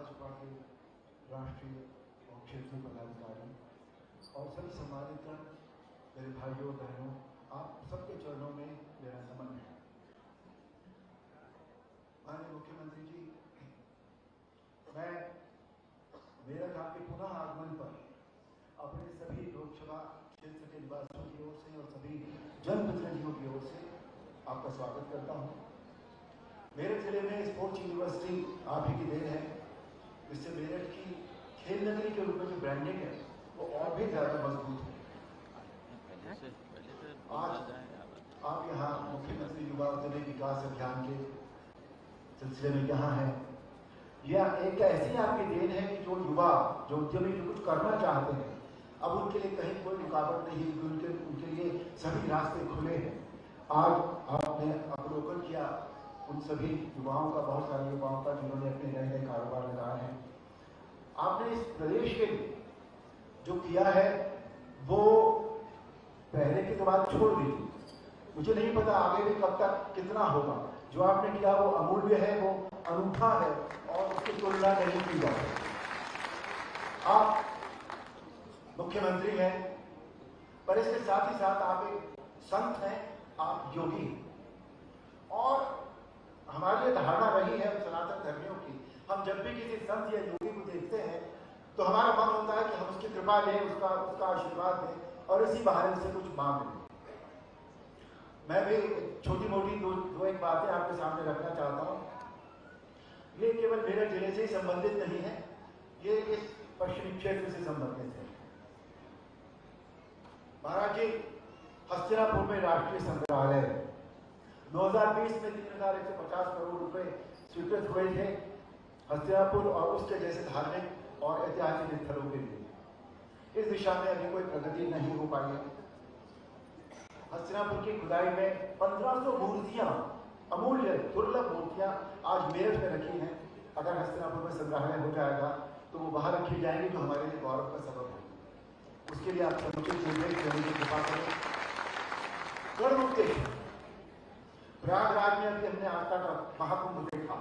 भाजपा के राष्ट्रीय और क्षेत्रीय पदाधिकारी और सभी सम्मानित मेरे भाइयों और बहनों, आप सबके चरणों में मेरा नमन है। माननीय मुख्यमंत्री जी, मैं मेरठ आपके पुनः आगमन पर अपने सभी लोकसभा क्षेत्र के निवासियों की ओर से और सभी जनप्रतिनिधियों की ओर से आपका स्वागत करता हूं। मेरठ जिले में स्पोर्ट्स यूनिवर्सिटी आप ही की देन है। इससे मेरठ की खेल नगरी के रूप में जो ब्रांडिंग है वो और भी ज्यादा मजबूत है। आज आप यहाँ मुख्यमंत्री युवा उद्यमी विकास अभियान के सिलसिले में यहाँ है। यह एक ऐसी आपकी देन है कि जो युवा, जो उद्यमी जो कुछ करना चाहते हैं, अब उनके लिए कहीं कोई रुकावट नहीं, उनके लिए सभी रास्ते खुले हैं। आज आपने अवलोकन किया उन सभी युवाओं का, बहुत सारे युवाओं का जिन्होंने अपने नए नए कारोबार लगाए हैं। आपने इस प्रदेश के लिए जो किया है वो पहले की तो बात छोड़ दीजिए, मुझे नहीं पता आगे भी कब तक कितना होगा। जो आपने किया वो अमूल्य है, वो अनूठा है और उसकी तुलना नहीं की जा सकती। आप मुख्यमंत्री हैं, पर इसके साथ ही साथ आप एक संत हैं, आप योगी हैं। और हमारी ये धारणा रही है सनातन धर्मियों की, हम जब भी किसी संत या योगी को देखते हैं तो हमारा मन होता है कि हम उसकी कृपा लें, उसका आशीर्वाद लें और इसी बहाने से कुछ मांग लें। मैं भी छोटी मोटी दो एक बातें आपके सामने रखना चाहता हूं। ये केवल मेरठ जिले से ही संबंधित नहीं है, ये इस पश्चिमी क्षेत्र से संबंधित है। महाराज जी, हस्तिनापुर में राष्ट्रीय संग्रहालय 2020 में 3150 करोड़ रुपए स्वीकृत हुए थे हस्तिनापुर और उसके जैसे धार्मिक और ऐतिहासिक स्थलों के लिए। इस दिशा में अभी कोई प्रगति नहीं हो पाई है। हस्तिनापुर की खुदाई में 1500 मूर्तियां, अमूल्य दुर्लभ मूर्तियां आज मेरठ में रखी हैं। अगर हस्तिनापुर में संग्रहालय हो जाएगा तो वो बाहर रखी जाएंगी, जो हमारे लिए गौरव का सबब है। उसके लिए आप समुचित निर्देश देने की कृपा करें। गढ़मुक्तेश्वर, प्रयागराज में अभी हमने आस्था का महाकुंभ देखा,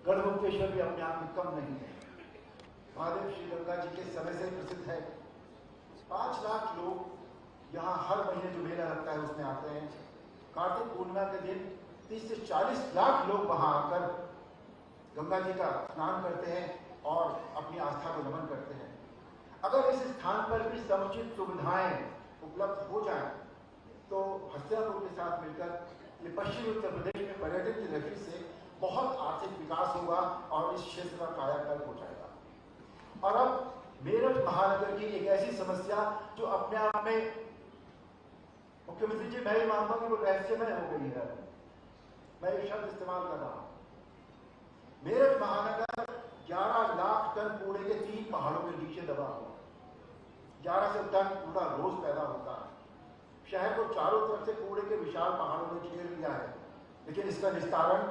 गढ़मुक्तेश्वर भी अपने आप में कम नहीं है। महादेव श्री गंगा जी के समय से प्रसिद्ध है। 5 लाख लोग यहाँ हर महीने जो मेला लगता है उसमें आते हैं। कार्तिक पूर्णिमा के दिन 30 से 40 लाख लोग वहां आकर गंगा जी का स्नान करते हैं और अपनी आस्था को नमन करते हैं। अगर इस स्थान पर भी समुचित सुविधाएं उपलब्ध हो जाएं तो हस्तिनापुर के साथ मिलकर ये पश्चिमी उत्तर प्रदेश में पर्यटन की दृष्टि से बहुत आर्थिक विकास होगा और इस क्षेत्र का कायाकल्प हो जाएगा। और अब मेरठ महानगर की एक ऐसी समस्या जो अपने आप में, मुख्यमंत्री जी, मैं ही मानता हूं कि वो रहस्यमय हो गई है। मैं ये शब्द इस्तेमाल कर रहा हूं। मेरठ महानगर 11 लाख टन कूड़े के 3 पहाड़ों के नीचे दबा हुआ। 1100 टन कूड़ा रोज पैदा होता है। शहर को चारों तरफ से कूड़े के विशाल पहाड़ों ने घेर लिया है, लेकिन इसका निस्तारण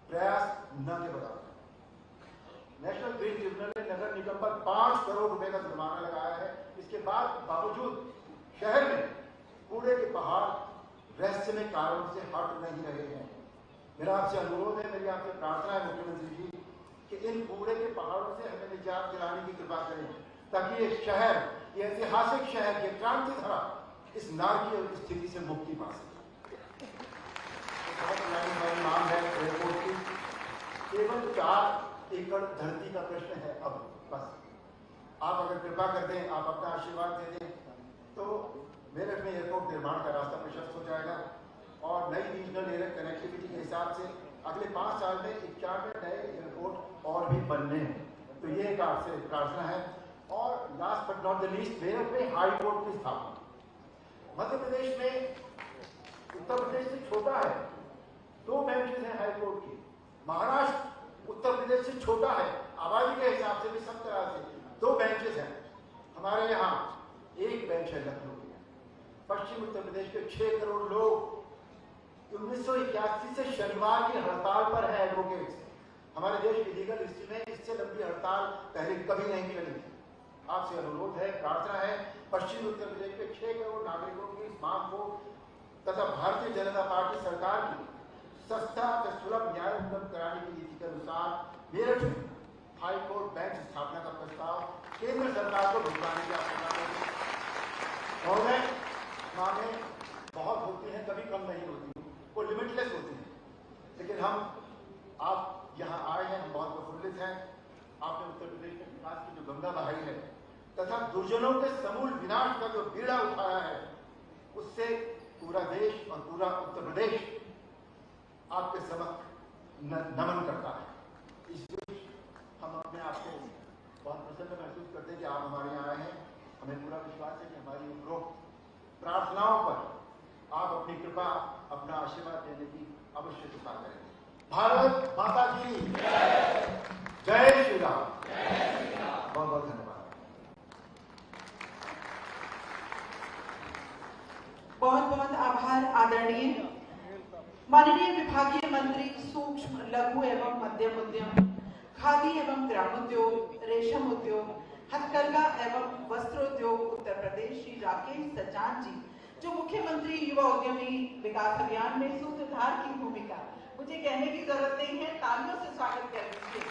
प्रयास न के बराबर। नेशनल ग्रीन ट्रिब्यूनल ने नगर निगम पर 5 करोड़ रुपए का जुर्माना लगाया है। इसके बावजूद शहर में कूड़े के पहाड़ रहस्यमय कारणों से हट नहीं रहे हैं। मेरा आपसे अनुरोध है, मेरी आपसे प्रार्थना है मुख्यमंत्री जी, कि इन कूड़े के पहाड़ों से हमें निजात दिलाने की कृपा करें, ताकि ये शहर, ये ऐतिहासिक शहर, ये क्रांति धरा इस नारकीय स्थिति से मुक्ति पा सके। बहुत मांग है एयरपोर्ट की। केवल 4 एकड़ धरती का प्रश्न है अब, बस। आप अगर कृपा कर दें, आप अपना आशीर्वाद दे दें तो मेरठ में एयरपोर्ट निर्माण का रास्ता प्रशस्त हो जाएगा और नई रीजनल एयर कनेक्टिविटी के हिसाब से अगले 5 साल में 91 नए एयरपोर्ट और भी बनने हैं। तो ये एक आपसे प्रार्थना है। और last but not the least, Meerut में हाई कोर्ट की स्थापना। मध्य प्रदेश में उत्तर प्रदेश से छोटा है, 2 बेंचेस हैं हाई कोर्ट की। महाराष्ट्र उत्तर प्रदेश से छोटा है, आबादी के हिसाब से भी सब तरह से 2 बेंचेस हैं। हमारे यहाँ 1 बेंच है लखनऊ की। पश्चिम उत्तर प्रदेश के 6 करोड़ लोग 1981 से शनिवार की हड़ताल पर है एडवोकेट्स। हमारे देश की लीगल हिस्ट्री में इससे लंबी हड़ताल पहले कभी नहीं चली थी। आपसे अनुरोध है, प्रार्थना है, पश्चिम उत्तर प्रदेश के 6 करोड़ नागरिकों की इस मांग को तथा भारतीय जनता पार्टी सरकार की सस्ता व सुलभ न्याय उपलब्ध कराने की नीति के अनुसार मेरठ में हाई कोर्ट बेंच स्थापना का प्रस्ताव केंद्र सरकार को भिजवाने की आवश्यकता है। मांगे बहुत होती हैं, कभी कम नहीं होती, वो लिमिटलेस होती हैं, लेकिन आप यहाँ आए हैं, हम बहुत प्रफुल्लित हैं। आपने उत्तर प्रदेश में विकास की जो गंगा बहाई है तथा दुर्जनों के समूल विनाश का जो बीड़ा उठाया है, उससे पूरा देश और पूरा उत्तर प्रदेश आपके समक्ष नमन करता है। इस बीच हम अपने आप को बहुत प्रसन्न महसूस करते हैं कि आप हमारे यहाँ आए हैं। हमें पूरा विश्वास है कि हमारी उपरोक्त प्रार्थनाओं पर आप अपनी कृपा, अपना आशीर्वाद देने की अवश्य कृपा करेंगे। भारत माता की जय श्री राम। बहुत बहुत धन्यवाद। बहुत बहुत आभार आदरणीय माननीय विभागीय मंत्री सूक्ष्म लघु एवं मध्यम उद्यम, खादी एवं ग्रामोद्योग, रेशम उद्योग, हथकरघा एवं वस्त्रोद्योग उत्तर प्रदेश श्री राकेश सचान जी, जो मुख्यमंत्री युवा उद्यमी विकास अभियान में सूत्रधार की भूमिका, मुझे कहने की जरूरत नहीं है, तालियों से स्वागत कर दीजिए।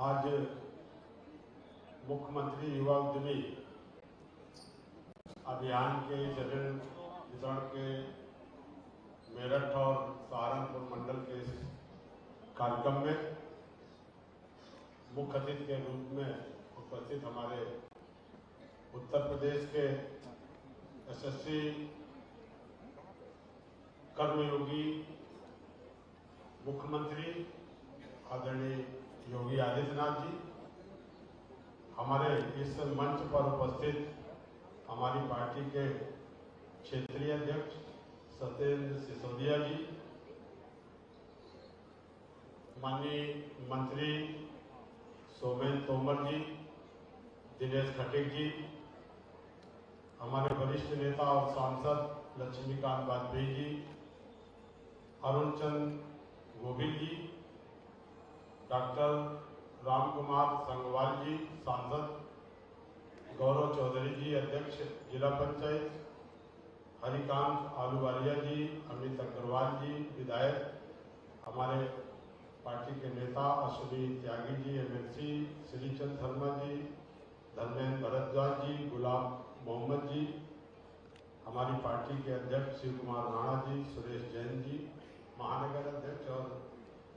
आज मुख्यमंत्री युवा उद्यमी अभियान के जल वितरण के मेरठ और सहारनपुर मंडल के इस कार्यक्रम में मुख्य अतिथि के रूप में उपस्थित हमारे उत्तर प्रदेश के यशस्वी कर्मयोगी मुख्यमंत्री आदरणीय योगी आदित्यनाथ जी, हमारे इस मंच पर उपस्थित हमारी पार्टी के क्षेत्रीय अध्यक्ष सत्येंद्र सिसोदिया जी, माननीय मंत्री सोमेन तोमर जी, दिनेश खटीक जी, हमारे वरिष्ठ नेता और सांसद लक्ष्मीकांत वाजपेयी जी, अरुण चंद गोविल जी, डॉक्टर राम कुमार संगवाल जी सांसद, गौरव चौधरी जी अध्यक्ष जिला पंचायत, हरिकांत आलूवालिया जी, अमित अग्रवाल जी विधायक, हमारे पार्टी के नेता अश्विनी त्यागी जी एमएलसी, श्रीचंद शर्मा जी, धर्मेंद्र भरद्वाज जी, गुलाम मोहम्मद जी, हमारी पार्टी के अध्यक्ष शिव कुमार राणा जी, सुरेश जैन जी, महानगर अध्यक्ष, और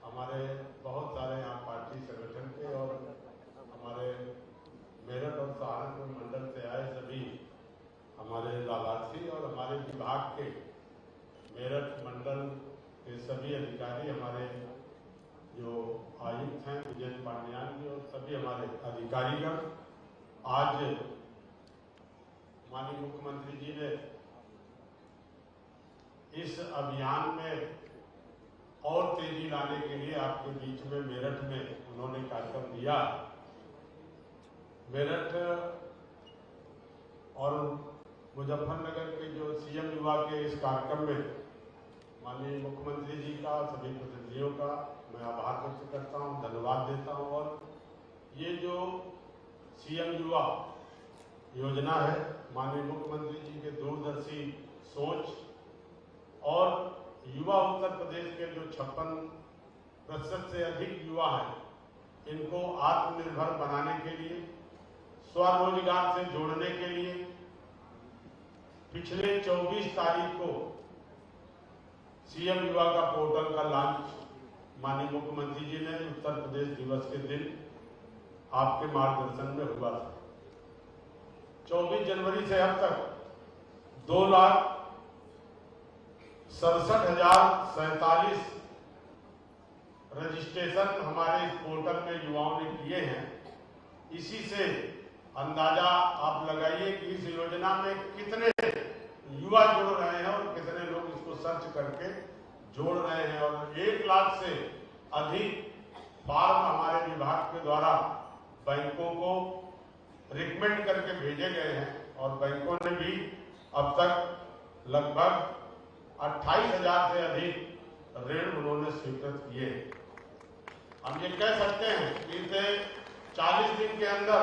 हमारे बहुत सारे यहाँ पार्टी संगठन के और हमारे मेरठ और सहारनपुर मंडल से आए सभी हमारे लाभार्थी और हमारे विभाग के मेरठ मंडल के सभी अधिकारी, हमारे जो आयुक्त हैं विजय पांड्यान जी और सभी हमारे अधिकारीगण, आज माननीय मुख्यमंत्री जी ने इस अभियान में और तेजी लाने के लिए आपके बीच में मेरठ में उन्होंने कार्यक्रम दिया। मेरठ और मुजफ्फरनगर के जो सीएम युवा के इस कार्यक्रम में माननीय मुख्यमंत्री जी का, सभी प्रतिनिधियों का मैं आभार व्यक्त करता हूं, धन्यवाद देता हूं। और ये जो सीएम युवा योजना है, माननीय मुख्यमंत्री जी के दूरदर्शी सोच और युवा उत्तर प्रदेश के जो 56% से अधिक युवा हैं, इनको आत्मनिर्भर बनाने के लिए, स्वरोजगार से जोड़ने के लिए पिछले 24 तारीख को सीएम युवा का पोर्टल का लॉन्च माननीय मुख्यमंत्री जी ने उत्तर प्रदेश दिवस के दिन आपके मार्गदर्शन में हुआ था। 24 जनवरी से अब तक 2,67,047 रजिस्ट्रेशन हमारे इस पोर्टल में युवाओं ने किए हैं। इसी से अंदाजा आप लगाइए कि इस योजना में कितने युवा जुड़ रहे हैं और कितने लोग इसको सर्च करके जोड़ रहे हैं। और 1 लाख से अधिक फॉर्म हमारे विभाग के द्वारा बैंकों को रिकमेंड करके भेजे गए हैं और बैंकों ने भी अब तक लगभग 28,000 से अधिक ऋण उन्होंने स्वीकृत किए। हम ये कह सकते हैं कि इसे 40 दिन के अंदर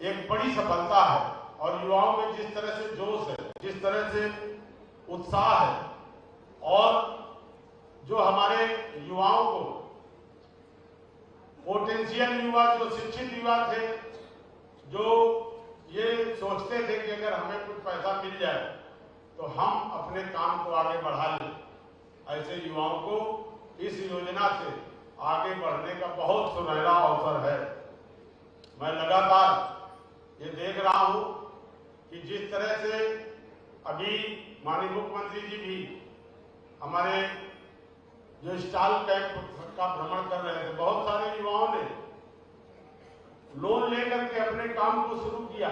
एक बड़ी सफलता है और युवाओं में जिस तरह से जोश है, जिस तरह से उत्साह है और जो हमारे युवाओं को, पोटेंशियल युवा, जो शिक्षित युवा थे, जो ये सोचते थे कि अगर हमें कुछ पैसा मिल जाए तो हम अपने काम को आगे बढ़ा लें, ऐसे युवाओं को इस योजना से आगे बढ़ने का बहुत सुनहरा अवसर है। मैं लगातार ये देख रहा हूं कि जिस तरह से अभी माननीय मुख्यमंत्री जी भी हमारे जो स्टॉल कैंप का भ्रमण कर रहे थे, बहुत सारे युवाओं ने लोन लेकर के अपने काम को शुरू किया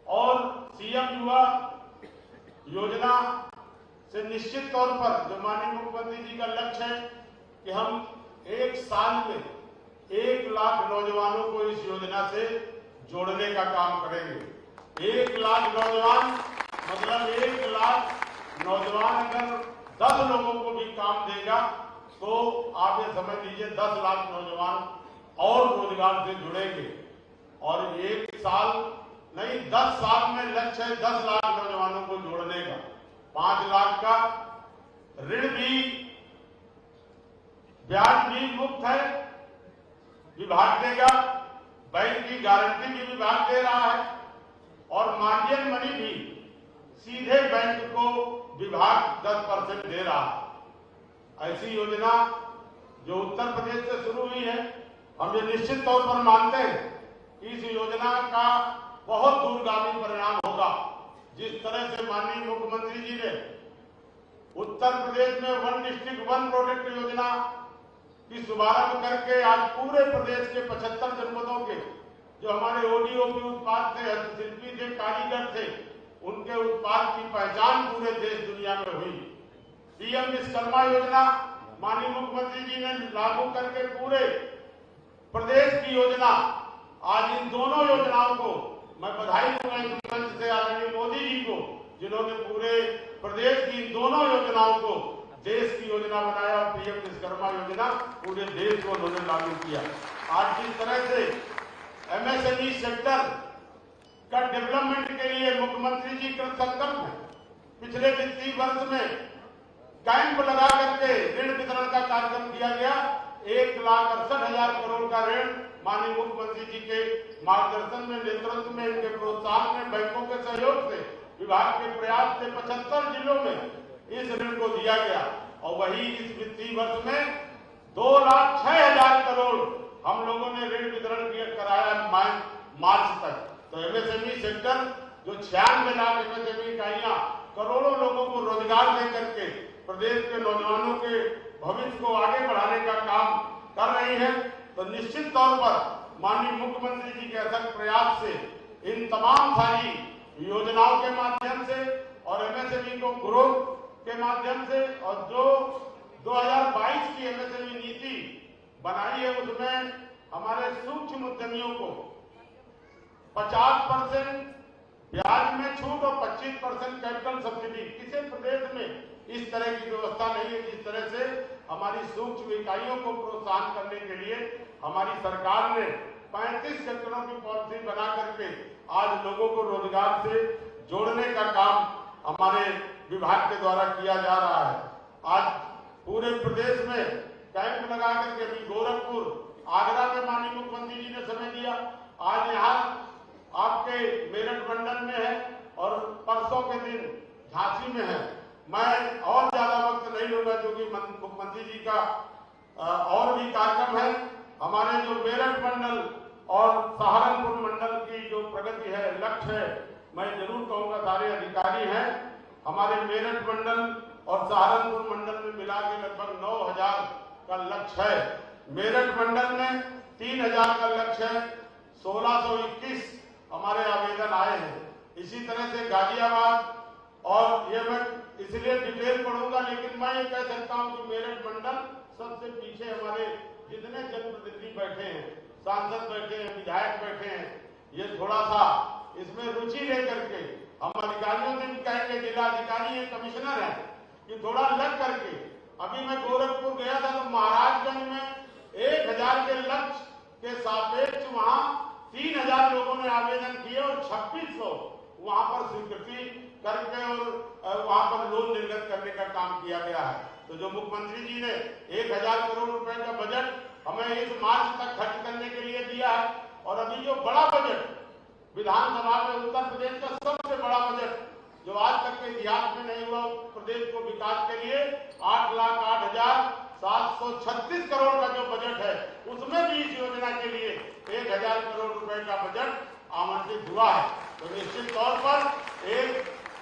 और सीएम युवा योजना से निश्चित तौर पर जो माननीय मुख्यमंत्री जी का लक्ष्य है कि हम एक साल में 1 लाख नौजवानों को इस योजना से जोड़ने का काम करेंगे। 1 लाख नौजवान मतलब 1 लाख नौजवान अगर 10 लोगों को भी काम देगा तो आप ये समझ लीजिए 10 लाख नौजवान और रोजगार से जुड़ेंगे। और 1 साल नहीं 10 साल में लक्ष्य है 10 लाख नौजवानों को जोड़ने का। 5 लाख का ऋण भी, ब्याज भी मुफ्त है, विभाग देगा, बैंक की गारंटी भी विभाग दे रहा है और मार्जिन मनी भी सीधे बैंक को विभाग 10% दे रहा है। ऐसी योजना जो उत्तर प्रदेश से शुरू हुई है, हम ये निश्चित तौर पर मानते हैं कि इस योजना का बहुत दूरगामी परिणाम होगा। जिस तरह से माननीय मुख्यमंत्री जी ने उत्तर प्रदेश में 1 डिस्ट्रिक्ट 1 प्रोडक्ट योजना की शुभारंभ करके आज पूरे प्रदेश के 75 जनपदों के जो हमारे ओडीओपी उत्पाद थे, हस्तशिल्पी थे, कारीगर थे, उनके उत्पाद की पहचान पूरे देश दुनिया में हुई। पीएम विश्वकर्मा योजना माननीय मुख्यमंत्री जी ने लागू करके पूरे प्रदेश की योजना, आज इन दोनों योजनाओं को मैं बधाई दूंगा इस मंच से आदरणीय मोदी जी को, जिन्होंने पूरे प्रदेश की इन दोनों योजनाओं को देश की योजना बनाया और पीएम विश्वकर्मा योजना पूरे देश को उन्होंने लागू किया। आज जिस तरह से एमएसएमई सेक्टर का डेवलपमेंट के लिए मुख्यमंत्री जी कृत संकल्प है। पिछले वित्तीय वर्ष में कैंप लगा करके ऋण वितरण का कार्यक्रम किया गया। 1,68,000 करोड़ का ऋण माननीय मुख्यमंत्री जी के मार्गदर्शन में, नेतृत्व में, इनके प्रोत्साहन में, बैंकों के सहयोग से, विभाग के प्रयास से 75 जिलों में इस ऋण को दिया गया। और वही इस वित्तीय वर्ष में 2,06,000 करोड़ हम लोगों ने ऋण वितरण कराया मार्च तक। तो एमएसएमई सेक्टर जो 96 लाख एमएसएमई इकाइयां करोड़ों लोगों को रोजगार दे करके प्रदेश के नौजवानों के भविष्य को आगे बढ़ाने का काम कर रही है, तो निश्चित तौर पर माननीय मुख्यमंत्री जी के अथक प्रयास से इन तमाम सारी योजनाओं के माध्यम से और एमएसएमई को ग्रोथ के माध्यम से और जो 2022 की एमएसएमई नीति बनाई है उसमें हमारे सूक्ष्म उद्यमियों को 50% ब्याज में छूट और 25% कैपिटल सब्सिडी। किसी प्रदेश में इस तरह की व्यवस्था नहीं है। जिस तरह से हमारी सूक्ष्म इकाइयों को प्रोत्साहन करने के लिए हमारी सरकार ने 35 सेक्टरों की पॉलिसी बना करके आज लोगों को रोजगार से जोड़ने का काम हमारे विभाग के द्वारा किया जा रहा है। आज पूरे प्रदेश में कैंप लगा करके अभी गोरखपुर, आगरा में माननीय मुख्यमंत्री जी ने समय दिया, आज यहाँ आपके मेरठ मंडल में है और परसों के दिन झांसी में है। मैं और ज्यादा वक्त नहीं लूंगा क्योंकि मुख्यमंत्री जी का और भी कार्यक्रम है। हमारे जो मेरठ मंडल और सहारनपुर मंडल की जो प्रगति है, लक्ष्य है, मैं जरूर कहूंगा सारे अधिकारी हैं। हमारे मेरठ मंडल और सहारनपुर मंडल में मिला के लगभग 9,000 का लक्ष्य है। मेरठ मंडल में 3,000 का लक्ष्य है। 1621 हमारे आवेदन आए हैं। इसी तरह से गाजियाबाद, और ये मैं इसलिए डिटेल पढ़ूंगा, लेकिन मैं ये कह सकता हूं कि मेरठ मंडल सबसे पीछे हमारे जितने जनप्रतिनिधि बैठे हैं, सांसद बैठे हैं, विधायक बैठे हैं, ये थोड़ा सा इसमें रुचि लेकर के हम अधिकारियों से भी कहेंगे, जिला अधिकारी है, कमिश्नर है, कि थोड़ा लग करके। अभी मैं गोरखपुर गया था तो महाराजगंज में 1,000 के लक्ष्य के सापेक्ष वहां 3,000 लोगों ने आवेदन किए और 2600 वहां पर स्वीकृति करके और वहां पर लोन निर्गत करने का काम काम किया गया है। तो जो मुख्यमंत्री जी ने 1000 करोड़ रुपए का बजट हमें इस मार्च तक खर्च करने के लिए दिया है, और अभी जो बड़ा बजट विधानसभा में उत्तर प्रदेश का सबसे बड़ा बजट जो आज तक के इतिहास में नहीं हुआ, प्रदेश को विकास के लिए 8,08,736 करोड़ का जो बजट है, उसमें भी इस योजना के लिए 1000 करोड़ रुपए का बजट आमंत्रित हुआ है। तो निश्चित तौर पर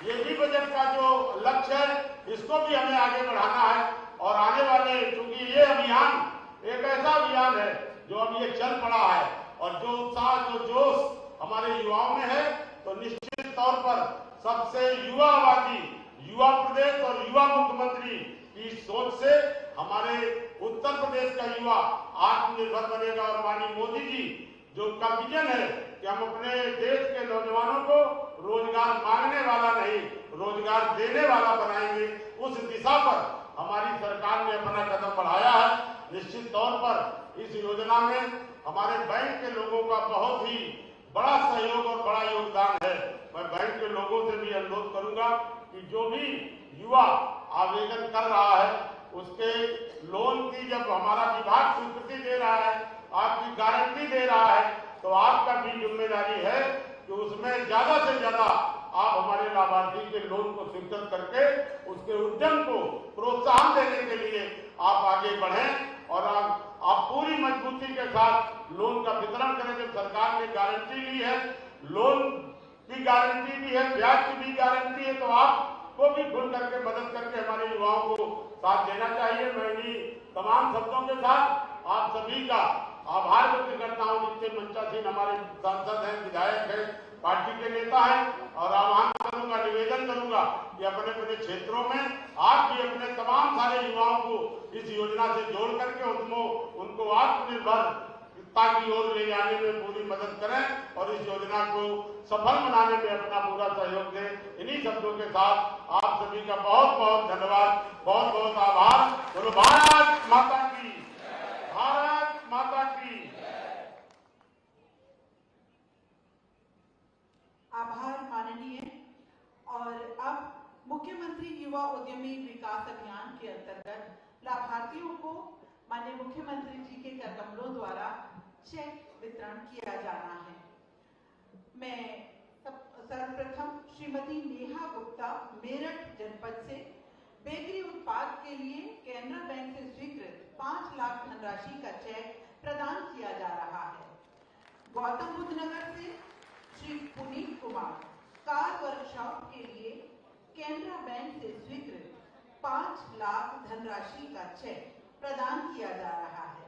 ये भी बजट का जो लक्ष्य है, इसको भी हमें आगे बढ़ाना है। और आने वाले, क्योंकि ये अभियान एक ऐसा अभियान है जो अब ये चल पड़ा है, और जो उत्साह, जो जोश हमारे युवाओं में है, तो निश्चित तौर पर सबसे युवावादी, युवा प्रदेश और युवा मुख्यमंत्री की सोच से हमारे उत्तर प्रदेश का युवा आत्मनिर्भर बनेगा। और माननीय मोदी जी जो का विजन है कि हम अपने देश के नौजवानों को रोजगार मांगने वाला नहीं, रोजगार देने वाला बनाएंगे, उस दिशा पर हमारी सरकार ने अपना कदम बढ़ाया है। निश्चित तौर पर इस योजना में हमारे बैंक के लोगों का बहुत ही बड़ा सहयोग और बड़ा योगदान है। मैं बैंक के लोगों से भी अनुरोध करूंगा कि जो भी युवा आवेदन कर रहा है, उसके लोन की जब हमारा विभाग स्वीकृति दे रहा है, आपकी गारंटी दे रहा है, तो आपका भी जिम्मेदारी है कि उसमें ज्यादा से ज्यादा आप हमारे लाभार्थी के लोन को स्वीकृत करके उसके उद्यम को प्रोत्साहन देने के लिए आप आगे बढ़ें, और आप पूरी मजबूती के साथ लोन का वितरण करें। जब सरकार ने गारंटी ली है, लोन की गारंटी भी है, ब्याज की भी गारंटी है, तो आपको भी खुल करके मदद करके हमारे युवाओं को साथ देना चाहिए। मैं इन्हीं तमाम शब्दों के साथ आप सभी का आभार व्यक्त करता हूं, जिससे मंचासीन हमारे सांसद हैं, विधायक हैं, पार्टी के नेता हैं, और आह्वान करूंगा, निवेदन करूंगा कि अपने अपने क्षेत्रों में आप भी अपने तमाम सारे युवाओं को इस योजना से जोड़ करके उनको आत्मनिर्भरता की ओर ले जाने में पूरी मदद करें, और इस योजना को सफल बनाने में अपना पूरा सहयोग दें। इन्हीं शब्दों के साथ आप सभी का बहुत बहुत धन्यवाद, बहुत बहुत आभार। बोलो भारत माता की, भारत माता की। आभार माननीय। और अब मुख्यमंत्री युवा उद्यमी विकास अभियान के अंतर्गत लाभार्थियों को माननीय मुख्यमंत्री जी के करकमलों द्वारा चेक वितरण किया जाना है। मैं सर्वप्रथम श्रीमती नेहा गुप्ता मेरठ जनपद से बेकरी उत्पाद के लिए केनरा बैंक से स्वीकृत 5 लाख धनराशि का चेक प्रदान किया जा रहा है। गौतम बुद्ध नगर से श्री पुनीत कुमार कार वर्कशॉप के लिए केनरा बैंक से स्वीकृत 5 लाख धनराशि का चेक प्रदान किया जा रहा है।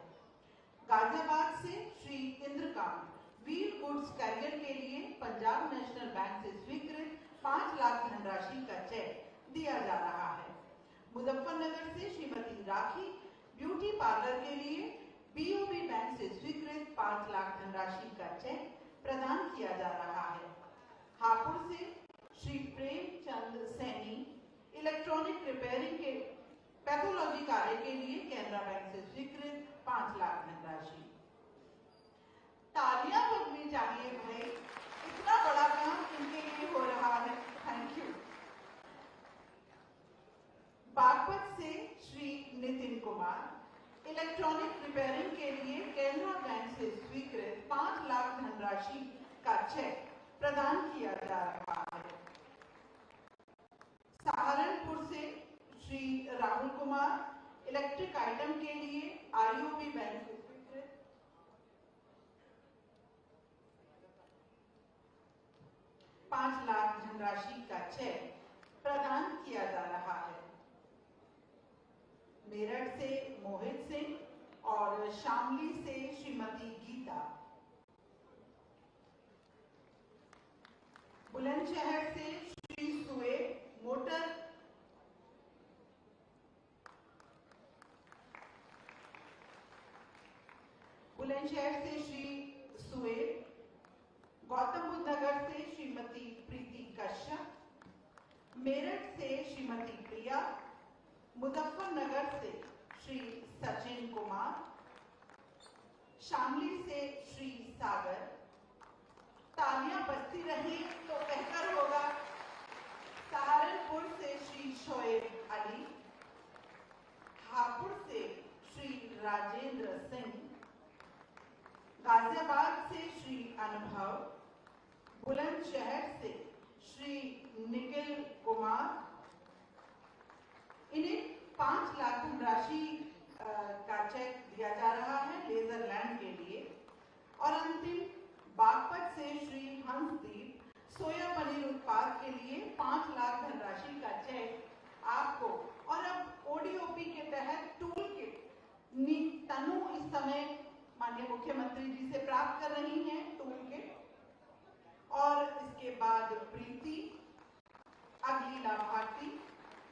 गाजियाबाद से Shri Indrakant wheel goods carrier के लिए पंजाब नेशनल बैंक से स्वीकृत 5 लाख धनराशि का चेक दिया जा रहा है। मुजफ्फरनगर से श्रीमती राखी ब्यूटी पार्लर के लिए बीओबी बैंक से स्वीकृत 5 लाख धनराशि का चेक प्रदान किया जा रहा है। हापुड़ से श्री प्रेमचंद सैनी इलेक्ट्रॉनिक रिपेयरिंग के पैथोलॉजी कार्य के लिए केनरा बैंक से स्वीकृत 5 लाख धनराशि। तालियां बजनी चाहिए भाई, इतना बड़ा काम इनके लिए हो रहा है। Thank you. बागपत से श्री नितिन कुमार इलेक्ट्रॉनिक रिपेयरिंग के लिए केनरा बैंक से स्वीकृत 5 लाख धनराशि का चेक प्रदान किया जा रहा है। सहारनपुर से श्री राहुल कुमार इलेक्ट्रिक आइटम के लिए आईओबी बैंक से स्वीकृत 5 लाख धनराशि का चेक प्रदान किया जा रहा है। मेरठ से मोहित सिंह और शामली से श्रीमती गीता, बुलंदशहर से श्री सुएब मोटर, बुलंदशहर से श्री सुएब, गौतम बुद्ध नगर से श्रीमती प्रीति कश्यप, मेरठ से श्रीमती प्रिया, मुजफ्फरनगर से श्री सचिन कुमार, शामली से श्री सागर। तालियां बजती रही तो बेहतर होगा। सहारनपुर से श्री शोएब अली, राजेंद्र सिंह, गाजियाबाद से श्री अनुभव, बुलंदशहर से श्री निखिल कुमार। इन्हें 5 लाख धनराशि का चेक दिया जा रहा है लेजरलैंड के लिए। और अंतिम बागपत से श्री हंसदीप, सोया पनीर उत्पाद के लिए 5 लाख धनराशि का चेक आपको। और अब ओडीओपी के तहत टूल किट तनु इस समय माननीय मुख्यमंत्री जी से प्राप्त कर रही हैं टूल किट। और इसके बाद प्रीति, अगली लाभार्थी,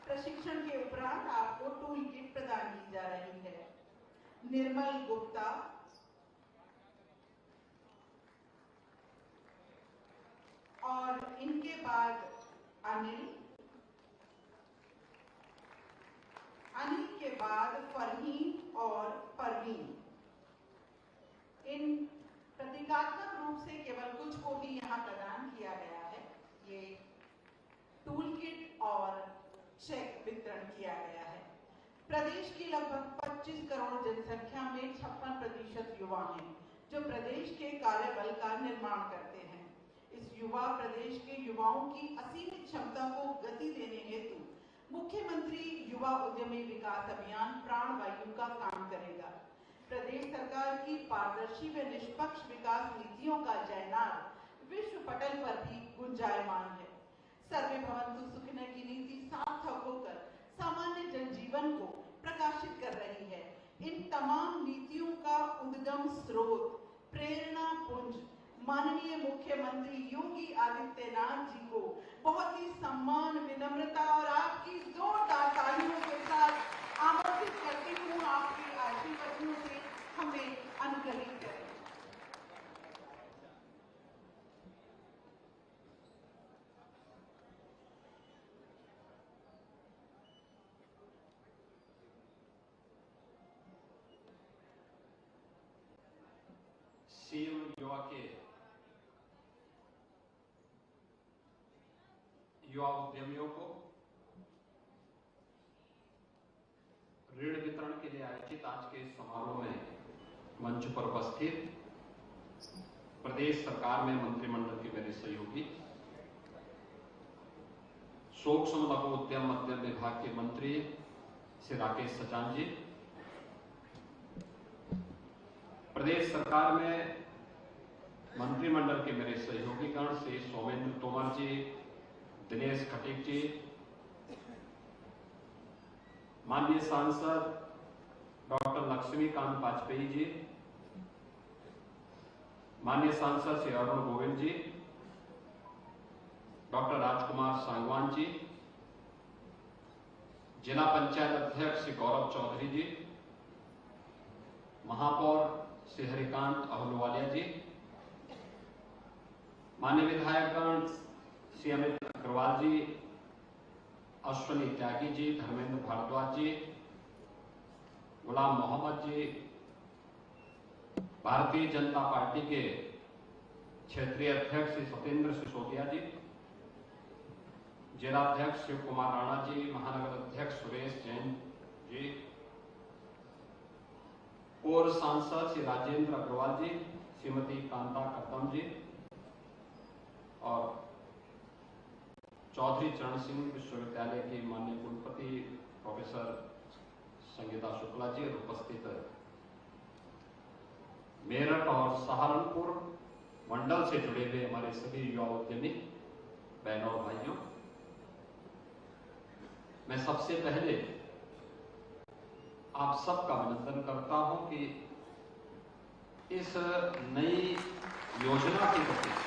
प्रशिक्षण के उपरांत आपको टूल किट प्रदान की जा रही है। निर्मल गुप्ता, और इनके बाद अनिल के बाद फरहीन और परवीन। इन प्रतीकात्मक रूप से केवल कुछ को ही यहाँ प्रदान किया गया है। ये टूल किट और चेक वितरण किया गया है। प्रदेश की लगभग 25 करोड़ जनसंख्या में 56% युवा हैं जो प्रदेश के कार्यबल का निर्माण करते हैं। इस युवा प्रदेश के युवाओं की असीमित क्षमता को गति देने हेतु मुख्यमंत्री युवा उद्यमी विकास अभियान प्राणवायु का काम करेगा। प्रदेश सरकार की पारदर्शी व निष्पक्ष विकास नीतियों का जयनाल विश्व पटल पर भी गुंजायमान है। सर्वे भवन्तु सुखिनः की नीति सार्थक होकर सामान्य जनजीवन को प्रकाशित कर रही है। इन तमाम नीतियों का उद्गम स्रोत, प्रेरणा पुंज माननीय मुख्यमंत्री योगी आदित्यनाथ जी को बहुत ही सम्मान, विनम्रता और आपकी जोरदार तालियों के साथ आमंत्रित करती हूँ। आपके आशीर्वादों से हमें अनुग्रहित करें। सीएम युवा के युवा उद्यमियों को ऋण वितरण के लिए आयोजित आज के समारोह में मंच पर उपस्थित प्रदेश सरकार में मंत्रिमंडल के मेरे सहयोगी, सूक्ष्म लघु उद्यम मध्यम विभाग के मंत्री श्री राकेश सचान जी, प्रदेश सरकार में मंत्रिमंडल के मेरे सहयोगीगण श्री सोमेंद्र तोमर जी, दिनेश खटीक जी, माननीय सांसद डॉक्टर लक्ष्मीकांत वाजपेयी जी, माननीय सांसद श्री अरुण गोविंद जी, डॉक्टर राजकुमार सांगवान जी, जिला पंचायत अध्यक्ष श्री गौरव चौधरी जी, महापौर श्री हरिकांत अहलूवालिया जी, माननीय विधायकगण श्री अमित अग्रवाल जी, अश्विनी त्यागी जी, धर्मेंद्र भारद्वाज जी, गुलाम मोहम्मद जी, भारतीय जनता पार्टी के क्षेत्रीय अध्यक्ष श्री सत्येंद्र सिसोदिया जी, जिलाध्यक्ष शिव कुमार राणा जी, महानगर अध्यक्ष सुरेश जैन जी, पूर्व सांसद श्री राजेंद्र अग्रवाल जी, श्रीमती कांता कर्दम जी, और चौधरी चरण सिंह विश्वविद्यालय की माननीय कुलपति प्रोफेसर संगीता शुक्ला जी और उपस्थित मेरठ और सहारनपुर मंडल से जुड़े हुए हमारे सभी युवा उद्यमी बहनों और भाइयों, मैं सबसे पहले आप सबका अभिनंदन करता हूं कि इस नई योजना के प्रति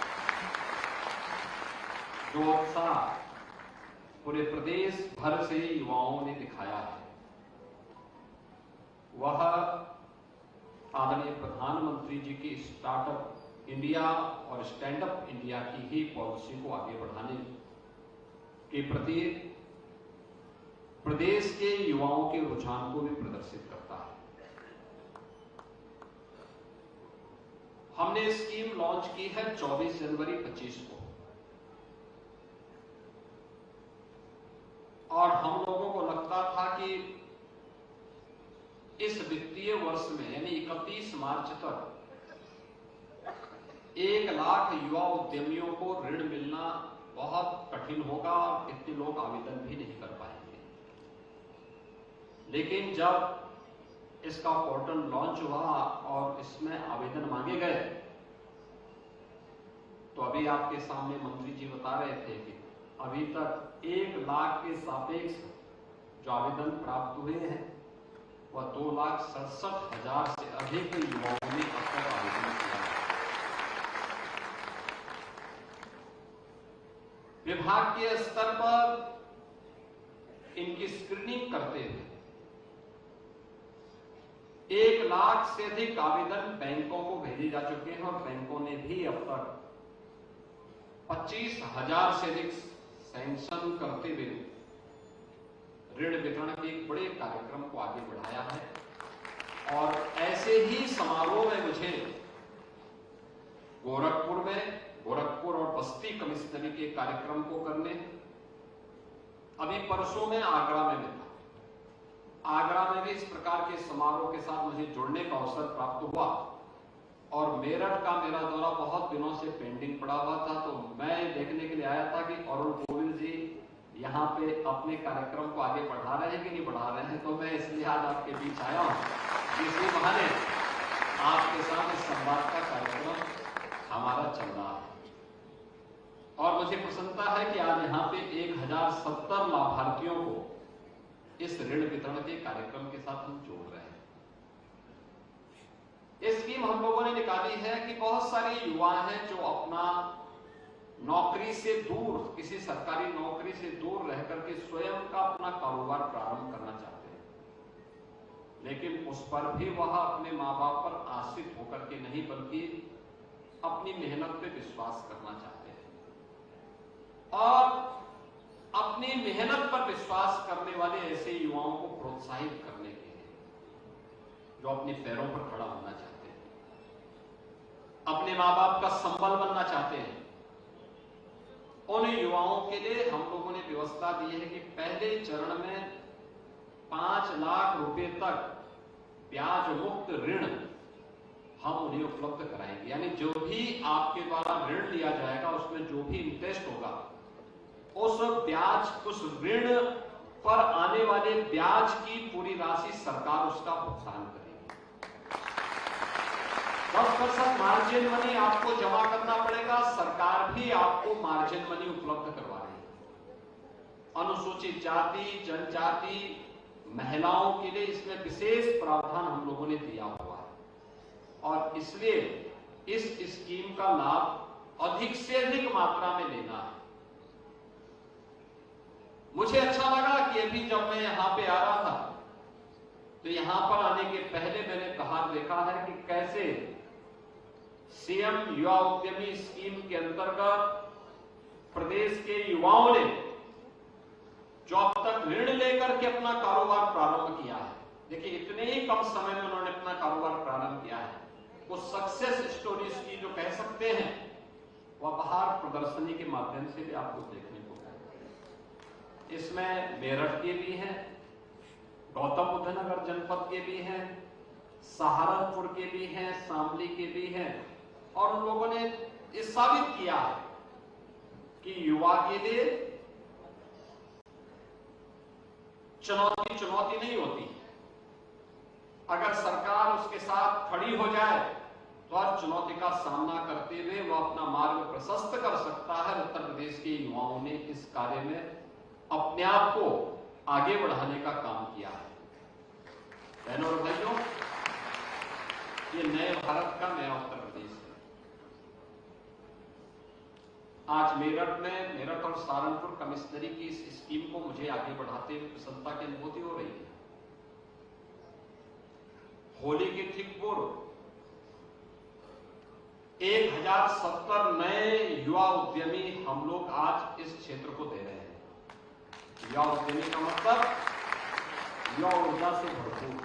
जो उत्साह पूरे प्रदेश भर से युवाओं ने दिखाया है, वह आदरणीय प्रधानमंत्री जी की स्टार्टअप इंडिया और स्टैंड अप इंडिया की ही पॉलिसी को आगे बढ़ाने के प्रति प्रदेश के युवाओं के रुझान को भी प्रदर्शित करता है। हमने स्कीम लॉन्च की है 24 जनवरी 25 को, और हम लोगों को लगता था कि इस वित्तीय वर्ष में यानी 31 मार्च तक 1 लाख युवा उद्यमियों को ऋण मिलना बहुत कठिन होगा और कितने लोग आवेदन भी नहीं कर पाएंगे। लेकिन जब इसका पोर्टल लॉन्च हुआ और इसमें आवेदन मांगे गए, तो अभी आपके सामने मंत्री जी बता रहे थे कि अभी तक 1 लाख के सापेक्ष जो आवेदन प्राप्त हुए हैं वह 2,67,000 से अधिक युवाओं ने अब तक आवेदन किया है। विभाग के स्तर पर इनकी स्क्रीनिंग करते हुए 1 लाख से अधिक आवेदन बैंकों को भेजे जा चुके हैं और बैंकों ने भी अब तक 25,000 से अधिक सैंक्शन करते हुए ऋण वितरण के एक बड़े कार्यक्रम को आगे बढ़ाया है। और ऐसे ही समारोह में मुझे गोरखपुर और बस्ती कमिश्नरी के कार्यक्रम को करने, अभी परसों में आगरा में मिला। आगरा में भी इस प्रकार के समारोह के साथ मुझे जुड़ने का अवसर प्राप्त हुआ और मेरठ का मेरा दौरा बहुत दिनों से पेंडिंग पड़ा हुआ था, तो मैं देखने के लिए आया था कि अरुण गोविल जी यहाँ पे अपने कार्यक्रम को आगे बढ़ा रहे हैं कि नहीं बढ़ा रहे हैं। तो मैं इसलिए आज आपके बीच आया हूँ, इसी बहाने आपके साथ इस संवाद का कार्यक्रम हमारा चल रहा है। और मुझे प्रसन्नता है कि आज यहाँ पे 1070 लाभार्थियों को इस ऋण वितरण के कार्यक्रम के साथ हम जोड़ रहे हैं। ये स्कीम हम लोगों ने निकाली है कि बहुत सारे युवा हैं जो अपना नौकरी से दूर, किसी सरकारी नौकरी से दूर रह करके स्वयं का अपना कारोबार प्रारंभ करना चाहते हैं, लेकिन उस पर भी वह अपने माँ बाप पर आश्रित होकर के नहीं बल्कि अपनी मेहनत पे विश्वास करना चाहते हैं। और अपनी मेहनत पर विश्वास करने वाले ऐसे युवाओं को प्रोत्साहित करने के लिए जो अपने पैरों पर खड़ा होना चाहते हैं, अपने माँ बाप का संबल बनना चाहते हैं, उन युवाओं के लिए हम लोगों ने व्यवस्था दी है कि पहले चरण में 5 लाख रुपए तक ब्याज मुक्त ऋण हम उन्हें उपलब्ध कराएंगे। यानी जो भी आपके द्वारा ऋण लिया जाएगा उसमें जो भी इंटरेस्ट होगा उस ऋण पर आने वाले ब्याज की पूरी राशि सरकार उसका भुगतान करेगी। 10% मार्जिन मनी आपको जमा करना पड़ेगा, सरकार भी आपको मार्जिन मनी उपलब्ध करवा रही है। अनुसूचित जाति, जनजाति, महिलाओं के लिए इसमें विशेष प्रावधान हम लोगों ने दिया हुआ है और इसलिए इस स्कीम का लाभ अधिक से अधिक मात्रा में लेना है। मुझे अच्छा लगा कि अभी जब मैं यहां पे आ रहा था तो यहां पर आने के पहले मैंने बाहर देखा है कि कैसे सीएम युवा उद्यमी स्कीम के अंतर्गत प्रदेश के युवाओं ने जो अब तक ऋण लेकर के अपना कारोबार प्रारंभ किया है, देखिए इतने ही कम समय में उन्होंने अपना कारोबार प्रारंभ किया है, वो सक्सेस स्टोरीज की जो कह सकते हैं वह बाहर प्रदर्शनी के माध्यम से भी आपको देखने को मिलेगा। इसमें मेरठ के भी हैं, गौतम बुद्ध नगर जनपद के भी हैं, सहारनपुर के भी हैं, शामली के भी हैं और उन लोगों ने ये साबित किया है कि युवा के लिए चुनौती नहीं होती। अगर सरकार उसके साथ खड़ी हो जाए तो हर चुनौती का सामना करते हुए वह अपना मार्ग प्रशस्त कर सकता है। उत्तर प्रदेश के युवाओं ने इस कार्य में अपने आप को आगे बढ़ाने का काम किया है। बहनों और भाइयों, ये नए भारत का नया उत्तर प्रदेश है। आज मेरठ और सहारनपुर कमिश्नरी की इस स्कीम को मुझे आगे बढ़ाते हुए प्रसन्नता की अनुभूति हो रही है। होली के ठीक पूर्व 1070 नए युवा उद्यमी हम लोग आज इस क्षेत्र को दे रहे हैं। युवा उद्यमी का मतलब युवा ऊर्जा से भरपूर,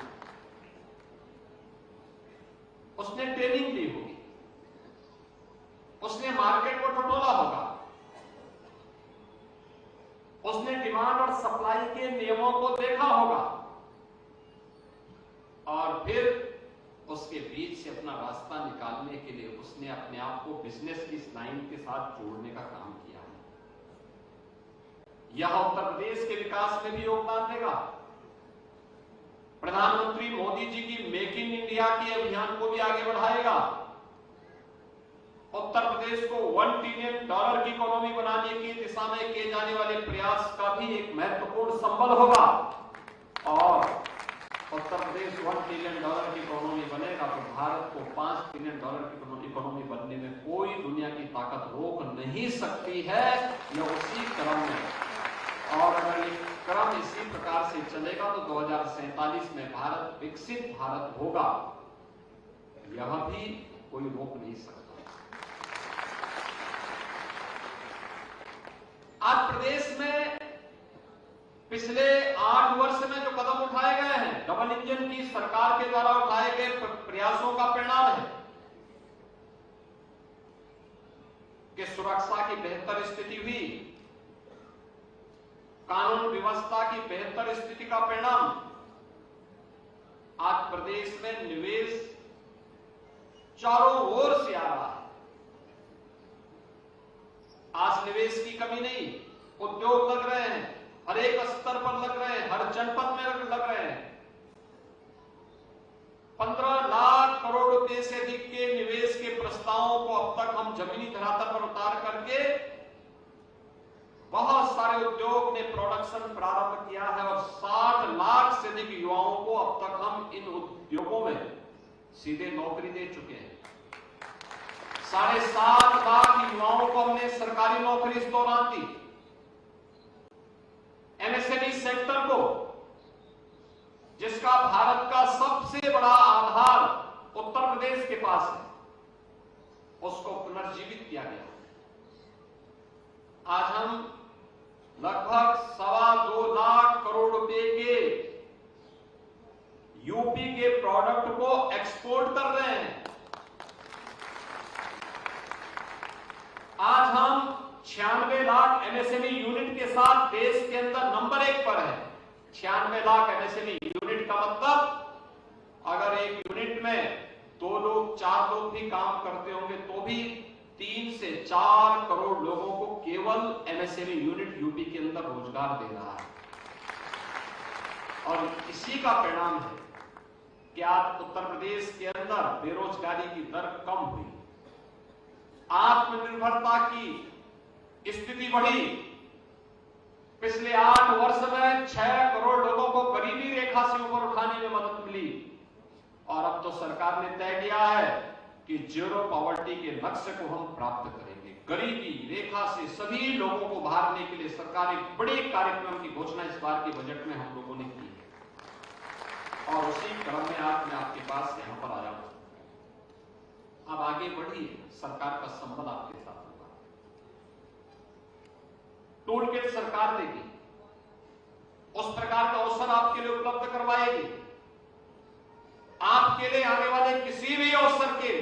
उसने ट्रेनिंग ली होगी, उसने मार्केट को टटोला होगा, उसने डिमांड और सप्लाई के नियमों को देखा होगा और फिर उसके बीच से अपना रास्ता निकालने के लिए उसने अपने आप को बिजनेस की लाइन के साथ जोड़ने का काम किया है। यह उत्तर प्रदेश के विकास में भी योगदान देगा। प्रधानमंत्री मोदी जी की मेक इन इंडिया के अभियान को भी आगे बढ़ाएगा। उत्तर प्रदेश को $1 ट्रिलियन की इकोनॉमी बनाने की दिशा में किए जाने वाले प्रयास का भी एक महत्वपूर्ण संबल होगा। और उत्तर प्रदेश $1 ट्रिलियन की इकोनॉमी बनेगा तो भारत को $5 ट्रिलियन की इकोनॉमी बनने में कोई दुनिया की ताकत रोक नहीं सकती है। यह उसी क्रम में, और अगर ये क्रम इसी प्रकार से चलेगा तो 2047 में भारत विकसित भारत होगा, यह भी कोई रोक नहीं सकता। आज प्रदेश में पिछले 8 वर्ष में जो कदम उठाए गए हैं, डबल इंजन की सरकार के द्वारा उठाए गए प्रयासों का परिणाम है कि सुरक्षा की बेहतर स्थिति हुई, कानून व्यवस्था की बेहतर स्थिति का परिणाम। आज प्रदेश में निवेश चारों ओर से आ रहा है। आज निवेश की कमी नहीं, उद्योग लग रहे हैं, हर एक स्तर पर लग रहे हैं, हर जनपद में लग रहे हैं। 15 लाख करोड़ रुपए से अधिक के निवेश के प्रस्तावों को अब तक हम जमीनी धरातल पर उतार करके बहुत सारे उद्योग ने प्रोडक्शन प्रारंभ किया है और 60 लाख से अधिक युवाओं को अब तक हम इन उद्योगों में सीधे नौकरी दे चुके हैं। 7.5 लाख युवाओं को हमने सरकारी नौकरी इस दौरान दी। एमएसएमई सेक्टर को, जिसका भारत का सबसे बड़ा आधार उत्तर प्रदेश के पास है, उसको पुनर्जीवित किया गया। आज हम लगभग 2.25 लाख करोड़ रुपए के यूपी के प्रोडक्ट को एक्सपोर्ट कर रहे हैं। आज हम 96 लाख एमएसएमई यूनिट के साथ देश के अंदर नंबर 1 पर है। 96 लाख एमएसएमई यूनिट का मतलब अगर एक यूनिट में 2 लोग 4 लोग भी काम करते होंगे तो भी 3 से 4 करोड़ लोगों को केवल एमएसएमई यूनिट यूपी के अंदर रोजगार दे रहा है। और इसी का परिणाम है कि आज उत्तर प्रदेश के अंदर बेरोजगारी की दर कम हुई, आत्मनिर्भरता की स्थिति बढ़ी। पिछले 8 वर्ष में 6 करोड़ लोगों को गरीबी रेखा से ऊपर उठाने में मदद मिली। और अब तो सरकार ने तय किया है कि जीरो पॉवर्टी के लक्ष्य को हम प्राप्त करेंगे। गरीबी रेखा से सभी लोगों को उभारने के लिए सरकार एक बड़े कार्यक्रम की घोषणा इस बार के बजट में हम लोगों ने की है। और उसी क्रम में आज मैं आपके पास यहां पर आया हूं। अब आगे बढ़िए, सरकार का संबंध आपके साथ होगा। टूल किट सरकार देगी, उस प्रकार का अवसर आपके लिए उपलब्ध करवाएगी। आपके लिए आने वाले किसी भी अवसर के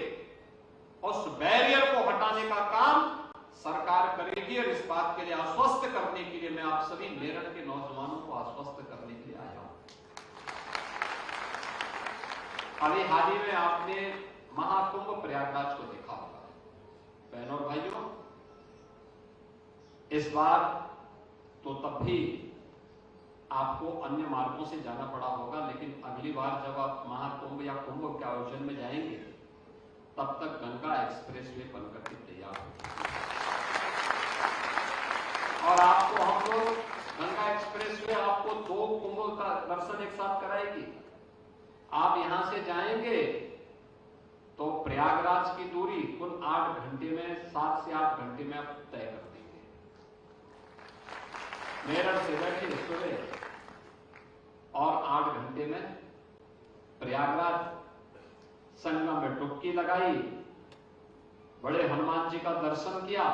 उस बैरियर को हटाने का काम सरकार करेगी। और इस बात के लिए आश्वस्त करने के लिए मैं आप सभी मेरठ के नौजवानों को आश्वस्त करने के लिए आया हूं। अभी हाल ही में आपने महाकुंभ प्रयागराज को देखा होगा। बहनों और भाइयों, इस बार तो तब भी आपको अन्य मार्गों से जाना पड़ा होगा, लेकिन अगली बार जब आप महाकुंभ या कुंभ के आयोजन में जाएंगे तब तक गंगा एक्सप्रेसवे बनकर के तैयार होगी। और आपको हम लोग गंगा एक्सप्रेसवे आपको 2 कुंभ का दर्शन एक साथ कराएगी। आप यहां से जाएंगे तो प्रयागराज की दूरी कुल 8 घंटे में, 7 से 8 घंटे में आप तय कर देंगे। मेरठ से बैठे सुबह और 8 घंटे में प्रयागराज, संगम में डुबकी लगाई, बड़े हनुमान जी का दर्शन किया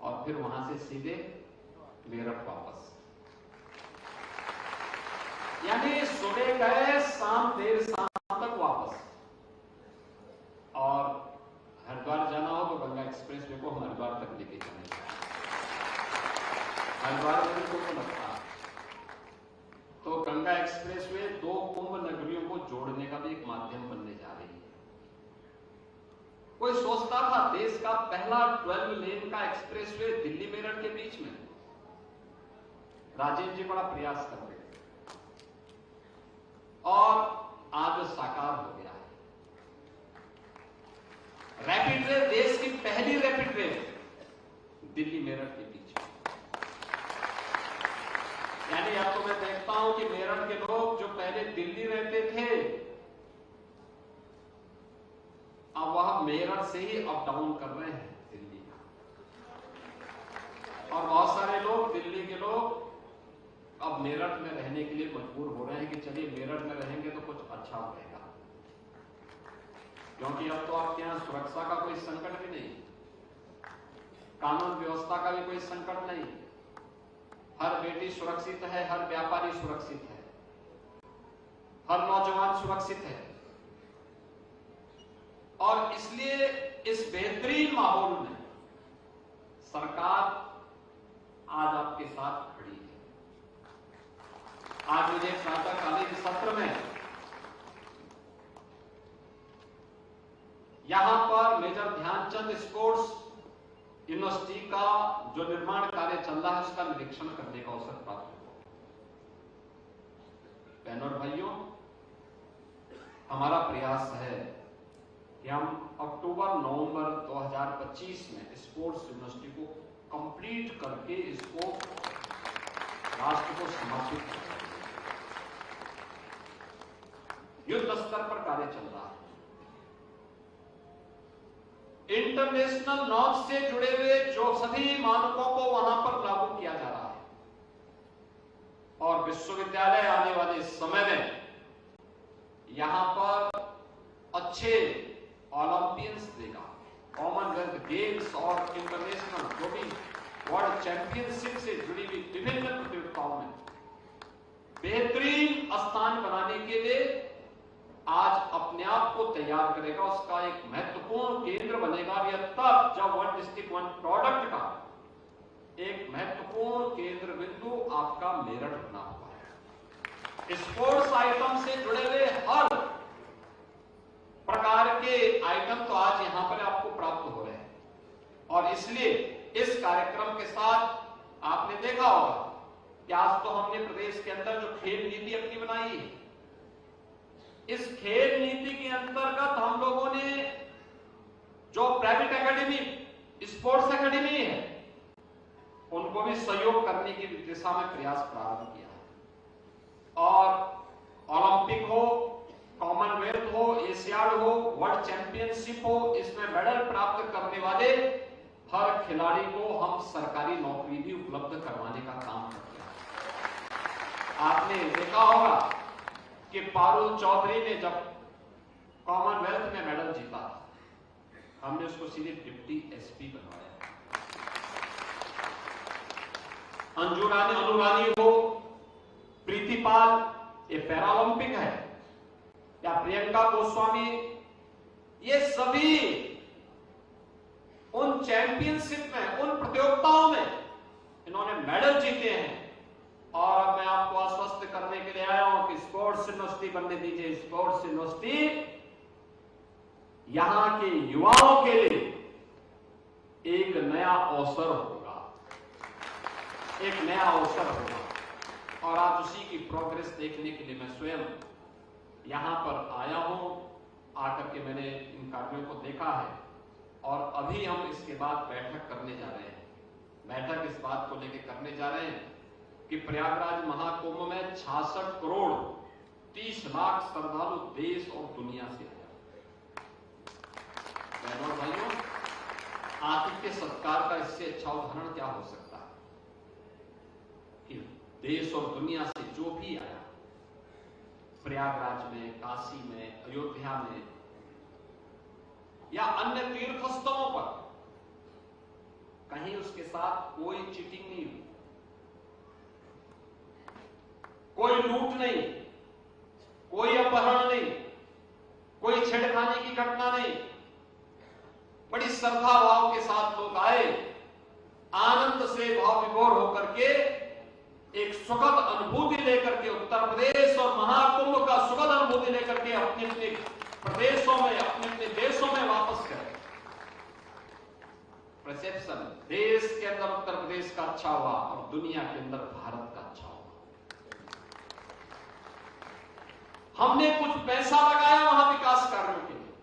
और फिर वहां से सीधे मेरठ वापस। यानी सुबह गए, देर शाम तक वापस। और हरिद्वार जाना हो तो गंगा एक्सप्रेसवे को हम हरिद्वार तक लेके जाएंगे। हरिद्वार में तो लगता है तो गंगा एक्सप्रेसवे 2 कुंभ नगरियों को जोड़ सोचता था देश का पहला 12 लेन का एक्सप्रेसवे दिल्ली मेरठ के बीच में, राजेंद्र जी बड़ा प्रयास कर रहे थे और आज साकार हो गया है। रैपिड रेल, देश की पहली रैपिड रेल दिल्ली मेरठ के बीच में। यानी अब तो मैं देखता हूं कि मेरठ के लोग जो पहले दिल्ली रहते थे, अब वह मेरठ से ही अप डाउन कर रहे हैं दिल्ली का। और बहुत सारे लोग, दिल्ली के लोग अब मेरठ में रहने के लिए मजबूर हो रहे हैं कि चलिए मेरठ में रहेंगे तो कुछ अच्छा होगा, क्योंकि अब तो आपके यहां सुरक्षा का कोई संकट भी नहीं, कानून व्यवस्था का भी कोई संकट नहीं, हर बेटी सुरक्षित है, हर व्यापारी सुरक्षित है, हर नौजवान सुरक्षित है। और इसलिए इस बेहतरीन माहौल में सरकार आज आपके साथ खड़ी है। आज मुझे प्रातःकालीन सत्र में यहां पर मेजर ध्यानचंद स्पोर्ट्स यूनिवर्सिटी का जो निर्माण कार्य चल रहा है उसका निरीक्षण करने का अवसर प्राप्त हुआ। बहनों और भाइयों, हमारा प्रयास है कि हम अक्टूबर-नवंबर 2025 में स्पोर्ट्स यूनिवर्सिटी को कंप्लीट करके इसको राष्ट्र को समर्पित करें। युद्ध स्तर पर कार्य चल रहा है, इंटरनेशनल नॉर्म्स से जुड़े हुए जो सभी मानकों को वहां पर लागू किया जा रहा है और विश्वविद्यालय आने वाले समय में यहां पर अच्छे ओलंपियंस देगा। कॉमनवेल्थ गेम्स और इंटरनेशनल जो भी वर्ल्ड चैंपियनशिप से जुड़ी हुई विभिन्न प्रतियोगिताओं में बेहतरीन स्थान बनाने के लिए आज अपने आप को तैयार करेगा, उसका एक महत्वपूर्ण केंद्र बनेगा। यह तब जब वन डिस्ट्रिक्ट वन प्रोडक्ट का एक महत्वपूर्ण केंद्र बिंदु आपका मेरठ बना हुआ है। स्पोर्ट्स आइटम से जुड़े हुए हर प्रकार के आइटम तो आज यहां पर आपको प्राप्त हो रहे हैं और इसलिए इस कार्यक्रम के साथ आपने देखा होगा कि आज तो हमने प्रदेश के अंदर जो खेल नीति अपनी बनाई है, इस खेल नीति के अंतर्गत हम लोगों ने जो प्राइवेट एकेडमी, स्पोर्ट्स एकेडमी है, उनको भी सहयोग करने की दिशा में प्रयास प्रारंभ किया है। और ओलंपिक हो, कॉमनवेल्थ हो, एशियाड हो, वर्ल्ड चैंपियनशिप हो, इसमें मेडल प्राप्त करने वाले हर खिलाड़ी को हम सरकारी नौकरी भी उपलब्ध करवाने का काम करते हैं। आपने देखा होगा कि पारुल चौधरी ने जब कॉमनवेल्थ में मेडल जीता, हमने उसको सीधे डिप्टी एसपी बनवाया। अनुरानी हो, प्रीतिपाल, ये पैरालंपिक है, या प्रियंका गोस्वामी, ये सभी उन चैंपियनशिप में, उन प्रतियोगिताओं में इन्होंने मेडल जीते हैं। और अब मैं आपको आश्वस्त करने के लिए आया हूं कि स्पोर्ट्स यूनिवर्सिटी बनने दीजिए। स्पोर्ट्स यूनिवर्सिटी यहां के युवाओं के लिए एक नया अवसर होगा, एक नया अवसर होगा। और आज उसी की प्रोग्रेस देखने के लिए मैं स्वयं यहां पर आया हूं। आकर के मैंने इन कार्यों को देखा है और अभी हम इसके बाद बैठक करने जा रहे हैं। बैठक इस बात को लेकर करने जा रहे हैं कि प्रयागराज महाकुंभ में 66 करोड़ 30 लाख श्रद्धालु देश और दुनिया से आए। बहनों और भाइयों, आतिथ्य सत्कार का इससे अच्छा उदाहरण क्या हो सकता है कि देश और दुनिया से जो भी आया, प्रयागराज में, काशी में, अयोध्या में या अन्य तीर्थ स्थलों पर कहीं उसके साथ कोई चीटिंग नहीं हुई, कोई लूट नहीं, कोई अपहरण नहीं, कोई छेड़खानी की घटना नहीं। बड़ी श्रद्धा भाव के साथ लोग आए, आनंद से भाव विभोर होकर के एक सुखद अनुभूति लेकर के उत्तर प्रदेश और महाकुंभ का सुखद अनुभूति लेकर के अपने अपने प्रदेशों में, अपने अपने देशों में वापस करें। परसेप्शन देश के अंदर उत्तर प्रदेश का अच्छा हुआ और दुनिया के अंदर भारत का अच्छा हुआ। हमने कुछ पैसा लगाया वहां विकास कार्यों के लिए,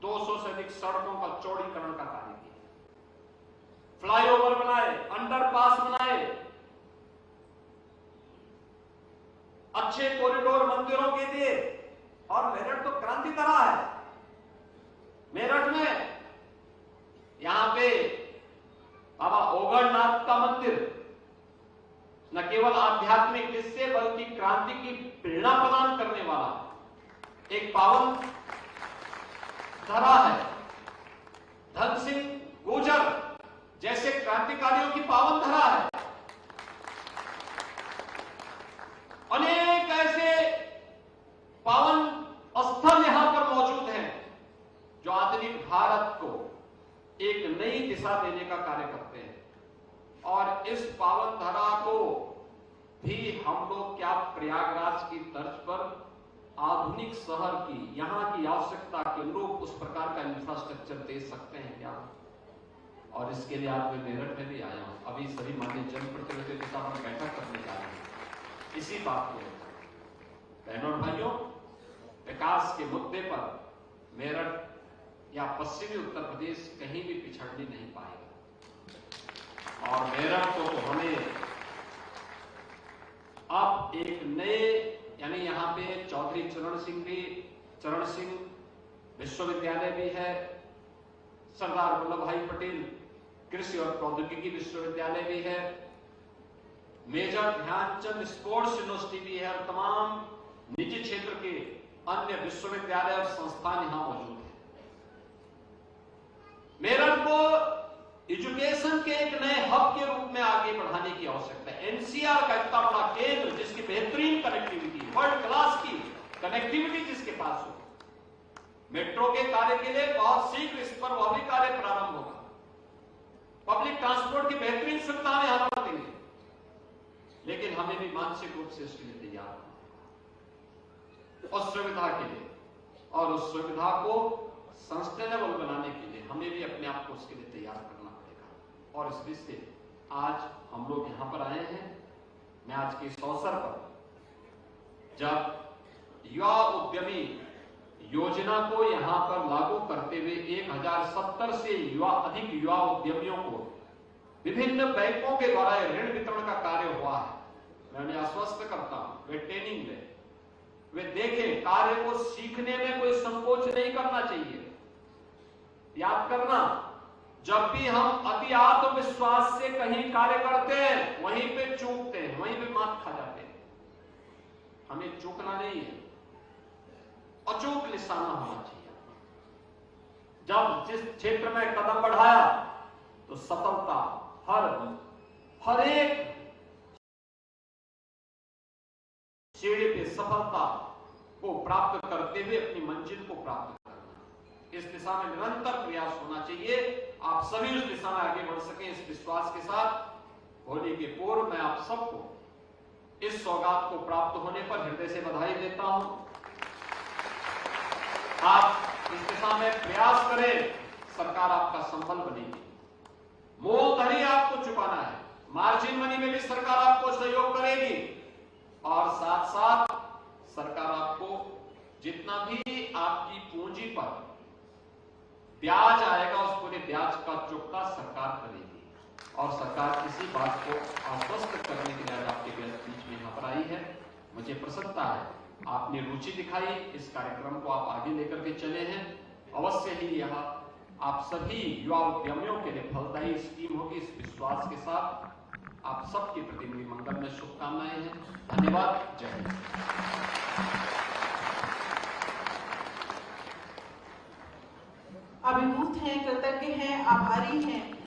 200 से अधिक सड़कों का चौड़ीकरण का कार्य किया, फ्लाईओवर बनाए, अंडरपास बनाए, अच्छे कॉरिडोर मंदिरों के लिए। और मेरठ तो क्रांति तरह है। मेरठ में यहां पे बाबा ओगड़नाथ का मंदिर न केवल आध्यात्मिक दृष्टि बल्कि क्रांति की प्रेरणा प्रदान करने वाला एक पावन धरा है। धन सिंह गुर्जर जैसे क्रांतिकारियों की पावन धरा है। अनेक ऐसे पावन स्थल यहां पर मौजूद हैं जो आधुनिक भारत को एक नई दिशा देने का कार्य करते हैं। और इस पावन धरा को भी हम लोग क्या प्रयागराज की तर्ज पर आधुनिक शहर की, यहां की आवश्यकता के अनुरूप उस प्रकार का इंफ्रास्ट्रक्चर दे सकते हैं क्या? और इसके लिए आज मैं मेरठ में भी आया हूं। अभी सभी माननीय जनप्रतिनिधियों के साथ हम बैठक करने जा रहे हैं इसी बात को। बहनों और भाइयों, विकास के मुद्दे पर मेरठ या पश्चिमी उत्तर प्रदेश कहीं भी पिछड़ने नहीं पाएगा। और मेरठ को तो हमें अब एक नए, यानी यहां पे चौधरी चरण सिंह विश्वविद्यालय भी है, सरदार वल्लभ भाई पटेल कृषि और प्रौद्योगिकी विश्वविद्यालय भी है, मेजर ध्यानचंद स्पोर्ट्स यूनिवर्सिटी भी है और तमाम निजी क्षेत्र के अन्य विश्वविद्यालय और संस्थान यहां मौजूद हैं। मेरठ को एजुकेशन के एक नए हब के रूप में आगे बढ़ाने की आवश्यकता है। एनसीआर का इतना बड़ा केंद्र जिसकी बेहतरीन कनेक्टिविटी, वर्ल्ड क्लास की कनेक्टिविटी जिसके पास हो, मेट्रो के कार्य के लिए बहुत शीघ्र इस पर वह भी कार्य प्रारंभ होगा। पब्लिक ट्रांसपोर्ट की बेहतरीन सुविधा यहां पर देंगे, लेकिन हमें भी मानसिक रूप से उसके लिए तैयार होना उस सुविधा के लिए, और उस सुविधा को सस्टेनेबल बनाने के लिए हमें भी अपने आप को उसके लिए तैयार करना पड़ेगा। और इस दृष्टि से आज हम लोग यहां पर आए हैं। मैं आज के इस अवसर पर जब युवा उद्यमी योजना को यहां पर लागू करते हुए 1070 से अधिक युवा उद्यमियों को विभिन्न बैंकों के द्वारा ऋण वितरण का कार्य हुआ है, मैं उन्हें आश्वस्त करता हूं वे ट्रेनिंग लें, वे देखें, कार्य को सीखने में कोई संकोच नहीं करना चाहिए। याद करना, जब भी हम अति आत्मविश्वास से कहीं कार्य करते हैं वहीं पे चूकते हैं, वहीं पे मात खा जाते हैं। हमें चूकना नहीं है, अचूक निशाना होना चाहिए। जब जिस क्षेत्र में कदम बढ़ाया तो सफलता हर एक सीढ़ी पे सफलता को प्राप्त करते हुए अपनी मंजिल को प्राप्त करना, इस दिशा में निरंतर प्रयास होना चाहिए। आप सभी उस दिशा में आगे बढ़ सकें, इस विश्वास के साथ होली के पूर्व मैं आप सबको इस सौगात को प्राप्त होने पर हृदय से बधाई देता हूं। आप इस दिशा में प्रयास करें, सरकार आपका संबल बनेगी। मूलधनी आपको चुकाना है, मार्जिन मनी में भी सरकार आपको सहयोग करेगी, और साथ साथ सरकार आपको जितना भी आपकी पूंजी पर ब्याज आएगा उस पूरे ब्याज का चुकता सरकार करेगी। और सरकार इसी बात को आश्वस्त करने के लिए आज आपके बीच में यहां पर आई है। मुझे प्रसन्नता है, आपने रुचि दिखाई, इस कार्यक्रम को आप आगे लेकर के चले हैं। अवश्य ही यह आप सभी युवा उद्यमियों के लिए फलदायी स्कीम होगी। इस विश्वास के साथ आप सबके प्रति मेरी मंगलमय शुभकामनाएं हैं। धन्यवाद। जय हिंद। अभिभूत हैं, कृतज्ञ हैं, आभारी हैं